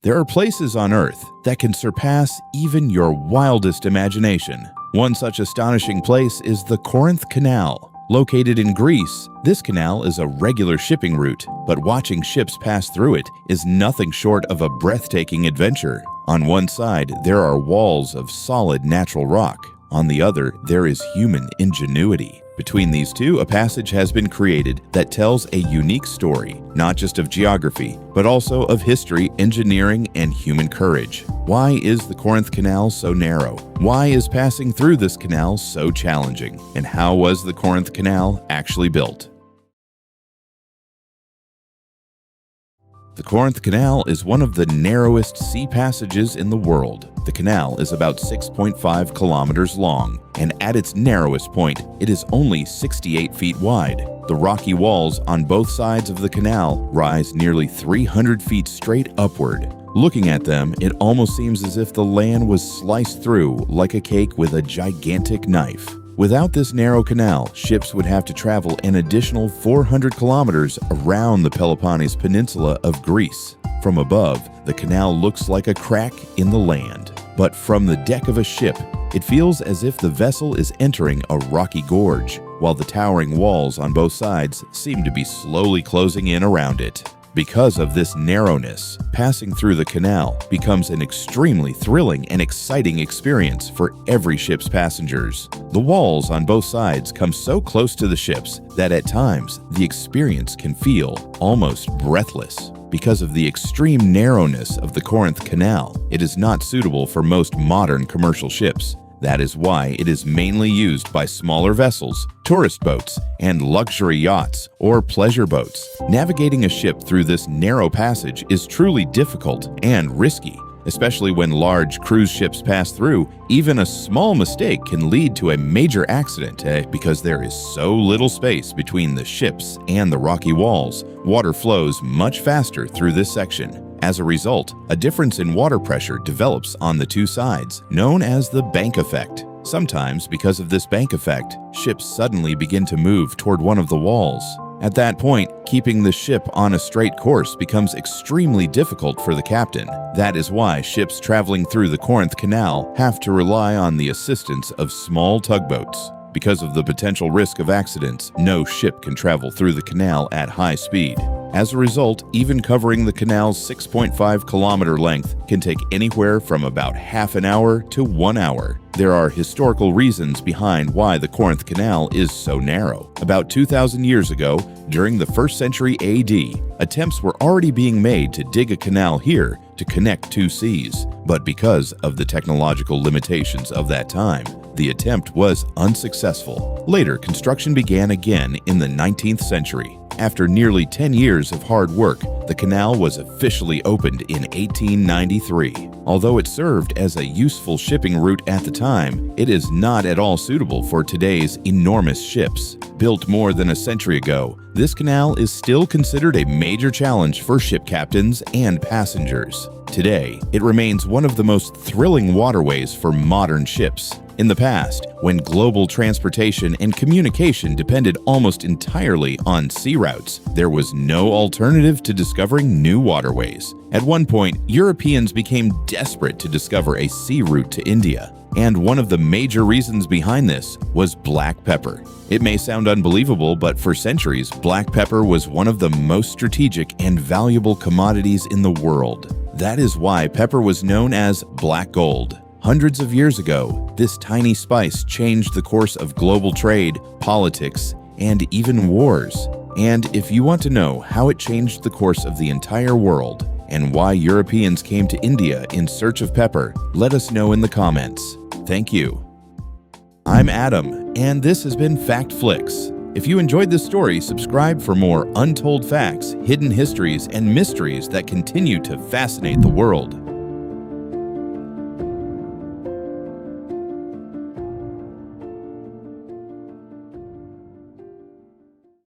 There are places on Earth that can surpass even your wildest imagination. One such astonishing place is the Corinth Canal. Located in Greece, this canal is a regular shipping route, but watching ships pass through it is nothing short of a breathtaking adventure. On one side, there are walls of solid natural rock. On the other, there is human ingenuity. Between these two, a passage has been created that tells a unique story, not just of geography, but also of history, engineering, and human courage. Why is the Corinth Canal so narrow? Why is passing through this canal so challenging? And how was the Corinth Canal actually built? The Corinth Canal is one of the narrowest sea passages in the world. The canal is about 6.5 kilometers long, and at its narrowest point, it is only 68 feet wide. The rocky walls on both sides of the canal rise nearly 300 feet straight upward. Looking at them, it almost seems as if the land was sliced through like a cake with a gigantic knife. Without this narrow canal, ships would have to travel an additional 400 kilometers around the Peloponnese Peninsula of Greece. From above, the canal looks like a crack in the land. But from the deck of a ship, it feels as if the vessel is entering a rocky gorge, while the towering walls on both sides seem to be slowly closing in around it. Because of this narrowness, passing through the canal becomes an extremely thrilling and exciting experience for every ship's passengers. The walls on both sides come so close to the ships that at times the experience can feel almost breathless. Because of the extreme narrowness of the Corinth Canal, it is not suitable for most modern commercial ships. That is why it is mainly used by smaller vessels, tourist boats, and luxury yachts or pleasure boats. Navigating a ship through this narrow passage is truly difficult and risky, especially when large cruise ships pass through. Even a small mistake can lead to a major accident because there is so little space between the ships and the rocky walls. Water flows much faster through this section. As a result, a difference in water pressure develops on the two sides, known as the bank effect. Sometimes, because of this bank effect, ships suddenly begin to move toward one of the walls. At that point, keeping the ship on a straight course becomes extremely difficult for the captain. That is why ships traveling through the Corinth Canal have to rely on the assistance of small tugboats. Because of the potential risk of accidents, no ship can travel through the canal at high speed. As a result, even covering the canal's 6.5-kilometer length can take anywhere from about half an hour to 1 hour. There are historical reasons behind why the Corinth Canal is so narrow. About 2,000 years ago, during the 1st century AD, attempts were already being made to dig a canal here to connect two seas. But because of the technological limitations of that time, the attempt was unsuccessful. Later, construction began again in the 19th century. After nearly 10 years of hard work, the canal was officially opened in 1893. Although it served as a useful shipping route at the time, it is not at all suitable for today's enormous ships. Built more than a century ago, this canal is still considered a major challenge for ship captains and passengers. Today, it remains one of the most thrilling waterways for modern ships. In the past, when global transportation and communication depended almost entirely on sea routes, there was no alternative to discovering new waterways. At one point, Europeans became desperate to discover a sea route to India. And one of the major reasons behind this was black pepper. It may sound unbelievable, but for centuries, black pepper was one of the most strategic and valuable commodities in the world. That is why pepper was known as black gold. Hundreds of years ago, this tiny spice changed the course of global trade, politics, and even wars. And if you want to know how it changed the course of the entire world and why Europeans came to India in search of pepper, let us know in the comments. Thank you. I'm Adam, and this has been FactFlix. If you enjoyed this story, subscribe for more untold facts, hidden histories, and mysteries that continue to fascinate the world.